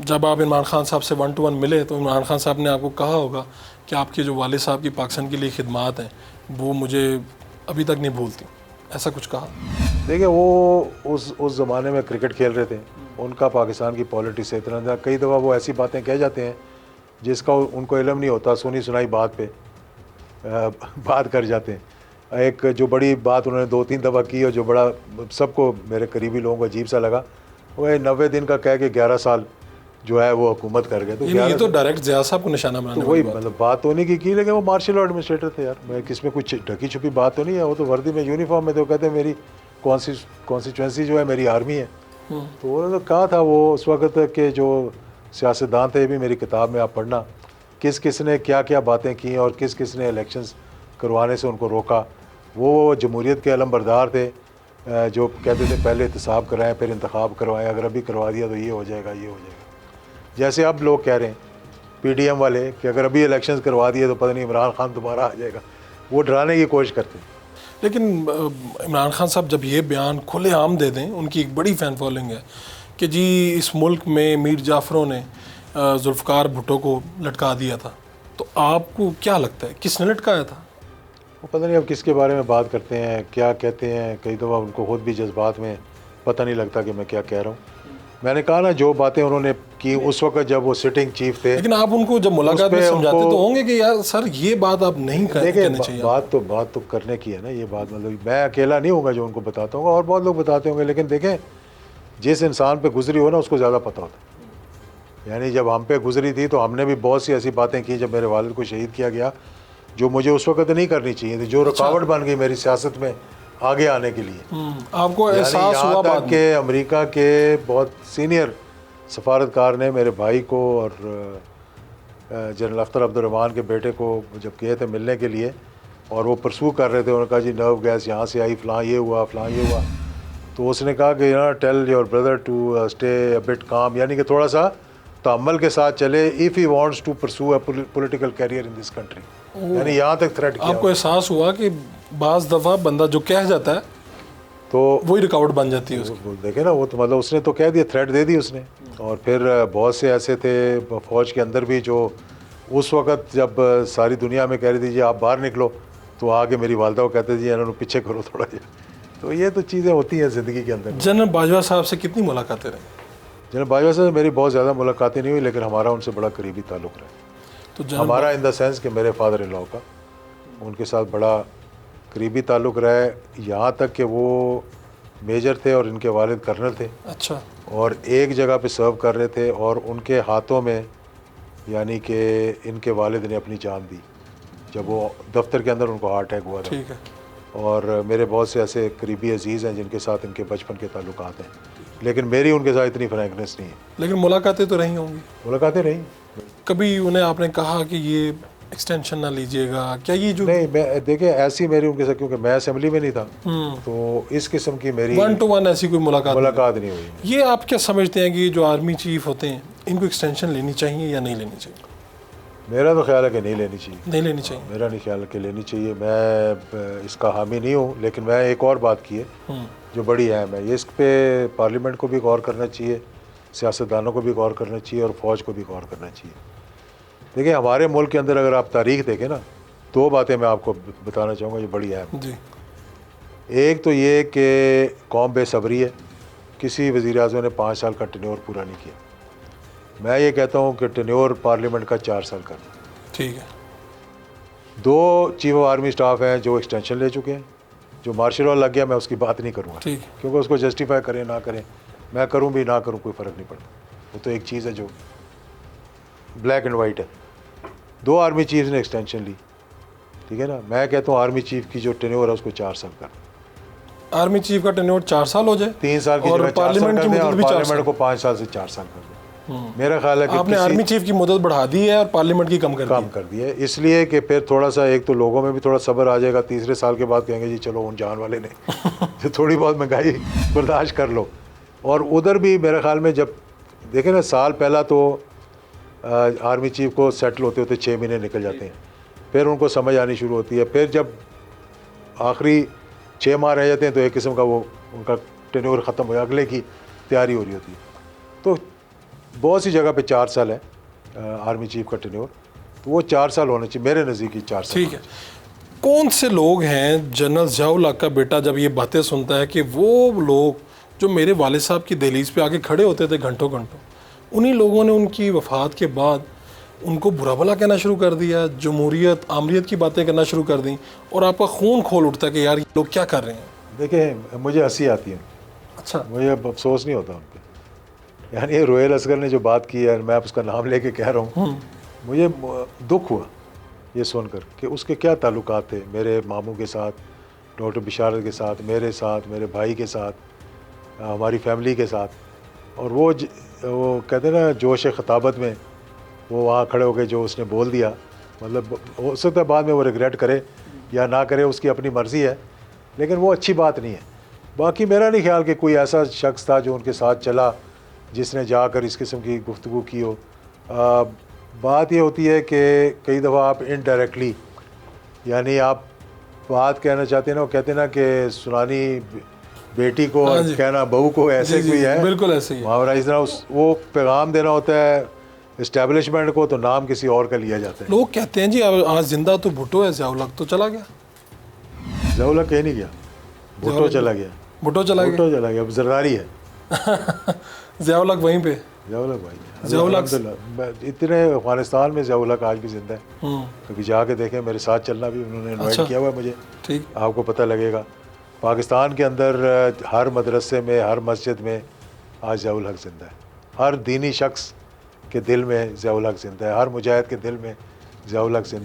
जब आप इमरान खान साहब से 1 to 1 मिले तो इमरान खान साहब ने आपको कहा होगा कि आपके जो वालिद साहब की पाकिस्तान के लिए खिदमात हैं वो मुझे अभी तक नहीं भूलती, ऐसा कुछ कहा? देखिए, वो उस ज़माने में क्रिकेट खेल रहे थे, उनका पाकिस्तान की पॉलिटिक्स से इतना था, कई दफ़ा वो ऐसी बातें कह जाते हैं जिसका उनको इल्म नहीं होता, सुनी सुनाई बात पे बात कर जाते हैं। एक जो बड़ी बात उन्होंने 2-3 दफ़ा की और जो बड़ा सबको, मेरे करीबी लोगों को अजीब सा लगा, वो 90 दिन का कह के 11 साल जो है वो हुकूमत कर गए। तो ये तो डायरेक्ट ज़िया साहब को निशाना बनाने तो वही मतलब बात तो नहीं की, लेकिन वो मार्शल लॉ एडमिनिस्ट्रेटर थे यार, मैं किसमें कुछ ढकी छुपी बात तो नहीं है, वो तो वर्दी में यूनिफॉर्म में थे, वो कहते हैं मेरी कॉन्स्टिट्यूंसी जो है मेरी आर्मी है। तो उन्होंने तो कहा था वो उस वक्त के जो सियासतदान थे, भी मेरी किताब में आप पढ़ना, किस किस ने क्या क्या बातें की और किस किस ने इलेक्शंस करवाने से उनको रोका। वो जमहूरियत के अलमबरदार थे, जो कहते थे पहले एहतसाब कराएं फिर इंतखाब करवाएं, अगर अभी करवा दिया तो ये हो जाएगा, ये हो जाएगा। जैसे अब लोग कह रहे हैं PDM वाले कि अगर अभी इलेक्शंस करवा दिए तो पता नहीं इमरान खान दोबारा आ जाएगा, वो डराने की कोशिश करते हैं। लेकिन इमरान खान साहब जब ये बयान खुलेआम दे दें, उनकी एक बड़ी फ़ैन फॉलोइंग है कि जी इस मुल्क में मीर जाफ़रों ने जुल्फ़कार भुट्टो को लटका दिया था, तो आपको क्या लगता है किसने लटकाया था? वो पता नहीं अब किसके बारे में बात करते हैं, क्या कहते हैं, कई दफ़ा उनको खुद भी जज्बात में पता नहीं लगता कि मैं क्या कह रहा हूँ। मैंने कहा ना, जो बातें उन्होंने की उस वक्त जब वो सिटिंग चीफ थे। लेकिन आप उनको जब मुलाकात में समझाते तो होंगे कि यार सर ये बात आप नहीं कहनी चाहिए। बात तो करने की है ना, ये बात मतलब मैं अकेला नहीं होगा जो उनको बताता हूँ, और बहुत लोग बताते होंगे, लेकिन देखें जिस इंसान पे गुजरी हो ना उसको ज़्यादा पता होता है। यानी जब हम पे गुजरी थी तो हमने भी बहुत सी ऐसी बातें की जब मेरे वालिद को शहीद किया गया, जो मुझे उस वक्त नहीं करनी चाहिए थी, जो रुकावट बन गई मेरी सियासत में आगे आने के लिए। आपको एहसास हुआ बाद के अमेरिका के बहुत सीनियर सफारतकार ने मेरे भाई को और जनरल अख्तर अब्दुर्रहमान के बेटे को जब गए थे मिलने के लिए और वो परसू कर रहे थे, उन्होंने कहा जी नर्व गैस यहाँ से आई, फ़लाँ ये हुआ, फ़लाँ ये हुआ, तो उसने कहा कि ना tell your brother to stay a bit calm, यानी कि थोड़ा सा तअम्मुल के साथ चले, if he wants to pursue a political career in this country. यानी यहाँ तक थ्रेट किया। आपको एहसास हुआ कि बाज़ दफ़ा बंदा जो कह जाता है तो वही रुकावट बन जाती है उसकी। देखे ना, वो तो मतलब उसने तो कह दिया, थ्रेट दे दी उसने। और फिर बहुत से ऐसे थे फ़ौज के अंदर भी जो उस वक़्त जब सारी दुनिया में कह रही थी जी आप बाहर निकलो, तो आके मेरी वालदा को कहते जी इन्होंने पीछे करो थोड़ा जा। तो ये तो चीज़ें होती हैं ज़िंदगी के अंदर। जनरल बाजवा साहब से कितनी मुलाकातें रही? जनरल बाजवा से मेरी बहुत ज़्यादा मुलाकातें नहीं हुई, लेकिन हमारा उनसे बड़ा करीबी ताल्लुक़ रहा। तो हमारा इन द सेंस कि मेरे फादर इन लॉ का उनके साथ बड़ा करीबी ताल्लुक़ रहा है, यहाँ तक कि वो मेजर थे और इनके वालिद कर्नल थे। अच्छा। और एक जगह पे सर्व कर रहे थे और उनके हाथों में, यानी कि इनके वालिद ने अपनी जान दी जब वो दफ्तर के अंदर उनको हार्ट अटैक हुआ था। ठीक है। और मेरे बहुत से ऐसे करीबी अजीज़ हैं जिनके साथ इनके बचपन के ताल्लुकात हैं, लेकिन मेरी उनके साथ इतनी फ्रैंकनेस नहीं है। लेकिन मुलाकातें तो रही होंगी? मुलाकातें रही। कभी उन्हें आपने कहा कि ये एक्सटेंशन ना लीजिएगा क्या? ये जो नहीं, मैं देखिए ऐसी मेरी उनके साथ, क्योंकि मैं असेंबली में नहीं था, तो इस किस्म की मेरी 1 to 1 ऐसी कोई मुलाकात नहीं हुई। ये आप क्या समझते हैं कि जो आर्मी चीफ होते हैं इनको एक्सटेंशन लेनी चाहिए या नहीं लेनी चाहिए? मेरा तो ख्याल है कि नहीं लेनी चाहिए। नहीं लेनी चाहिए? मेरा नहीं ख्याल है कि लेनी चाहिए। मैं इसका हामी नहीं हूँ, लेकिन मैं एक और बात की है जो बड़ी अहम है, ये इस पे पार्लियामेंट को भी गौर करना चाहिए, सियासतदानों को भी गौर करना चाहिए और फ़ौज को भी गौर करना चाहिए। देखिए हमारे मुल्क के अंदर अगर आप तारीख़ देखें ना, 2 बातें मैं आपको बताना चाहूँगा जो बड़ी अहम जी। एक तो ये कि कौम बेसब्री है, किसी वज़ीर आज़म ने 5 साल का टेन्योर पूरा नहीं किया। मैं ये कहता हूँ कि टेन्योर पार्लियामेंट का 4 साल करना। ठीक है। 2 चीफ ऑफ आर्मी स्टाफ हैं जो एक्सटेंशन ले चुके हैं, जो मार्शल लॉ लग गया मैं उसकी बात नहीं करूँगा, क्योंकि उसको जस्टिफाई करें ना करें, मैं करूँ भी ना करूँ कोई फ़र्क नहीं पड़ता, वो तो एक चीज़ है जो ब्लैक एंड वाइट है। 2 आर्मी चीफ ने एक्सटेंशन ली, ठीक है ना। मैं कहता हूँ आर्मी चीफ की जो टेन्योर है उसको 4 साल कर। आर्मी चीफ का टेन्योर 4 साल हो जाए, 3 साल की और पार्लियामेंट की मुद्दत भी 4 साल को 5 साल से 4 साल कर दें। मेरा ख्याल है कि आपने आर्मी चीफ की मुद्दत बढ़ा दी है और पार्लियामेंट की कम कर दी है, इसलिए कि फिर थोड़ा सा एक तो लोगों में भी थोड़ा सब्र आ जाएगा, तीसरे साल के बाद कहेंगे जी चलो उन जान वाले ने जो थोड़ी बहुत महंगाई बर्दाश्त कर लो। और उधर भी मेरे ख्याल में जब देखें ना, साल पहला तो आर्मी चीफ को सेटल होते होते 6 महीने निकल जाते हैं, फिर उनको समझ आनी शुरू होती है, फिर जब आखिरी 6 माह रह जाते हैं तो एक किस्म का वो उनका टेन्योर ख़त्म हो, अगले की तैयारी हो रही होती है। तो बहुत सी जगह पे 4 साल है आर्मी चीफ का टेन्योर, तो वो 4 साल होने चाहिए मेरे नज़दीक, 4 साल। ठीक है, कौन से लोग हैं जनरल ज़ियाउल हक का बेटा जब ये बातें सुनता है कि वो लोग जो मेरे वालिद साहब की दहलीज पे आके खड़े होते थे घंटों घंटों, उन्हीं लोगों ने उनकी वफ़ात के बाद उनको बुरा भला कहना शुरू कर दिया, जमहूरियत आमरीत की बातें करना शुरू कर दी, और आपका खून खोल उठता है कि यार ये लोग क्या कर रहे हैं? देखें, मुझे हंसी आती है, अच्छा, मुझे अब अफसोस नहीं होता उन पर। यानी ये रोहेल असगर ने जो बात की है, मैं उसका नाम लेके कह रहा हूँ, मुझे दुख हुआ ये सुनकर कि उसके क्या ताल्लुकात थे मेरे मामू के साथ, डॉक्टर बिशारत के साथ, मेरे साथ, मेरे भाई के साथ, हमारी फैमिली के साथ। और वो कहते हैं ना जोश खताबत में वो वहाँ खड़े होकर जो उसने बोल दिया, मतलब हो सकता है बाद में वो रिग्रेट करे या ना करे, उसकी अपनी मर्ज़ी है, लेकिन वो अच्छी बात नहीं है। बाकी मेरा नहीं ख्याल कि कोई ऐसा शख्स था जो उनके साथ चला जिसने जाकर इस किस्म की गुफ्तगू की हो। बात ये होती है कि कई दफ़ा आप इनडायरेक्टली, यानी आप बात कहना चाहते हैं ना, वो कहते हैं ना कि सुनानी बेटी को हाँ और जी। कहना बहू को, ऐसे जी, कोई जी, है बिल्कुल ऐसे ही है। मुहावरा। इस तरह वो पैगाम देना होता है इस्टेब्लिशमेंट को, तो नाम किसी और का लिया जाता है। लोग कहते हैं जी अब आज जिंदा तो भुट्टो है, ज़ियाउल हक तो चला गया। ज़ियाउल हक कहीं नहीं गया, भुट्टो चला गया, भुट्टो चला गया, भुट्टो चला गया, अब जरदारी है। ज़ियाउल हक वहीं पे। ज़ियाउल हक भाई, ज़ियाउल हक अल्हम्दुलिल्लाह इतने अफगानिस्तान में ज़ियाउल हक आज भी जिंदा है। कभी जाके देखें, मेरे साथ चलना भी उन्होंने इन्वाइट अच्छा। किया हुआ है मुझे, ठीक, आपको पता लगेगा। पाकिस्तान के अंदर हर मदरसे में, हर मस्जिद में आज ज़ियाउल हक जिंदा है। हर दीनी शख्स के दिल में ज़ियाउल हक जिंदा है, हर मुजाहिद के दिल में ज़ियाउल हक जिंदा है।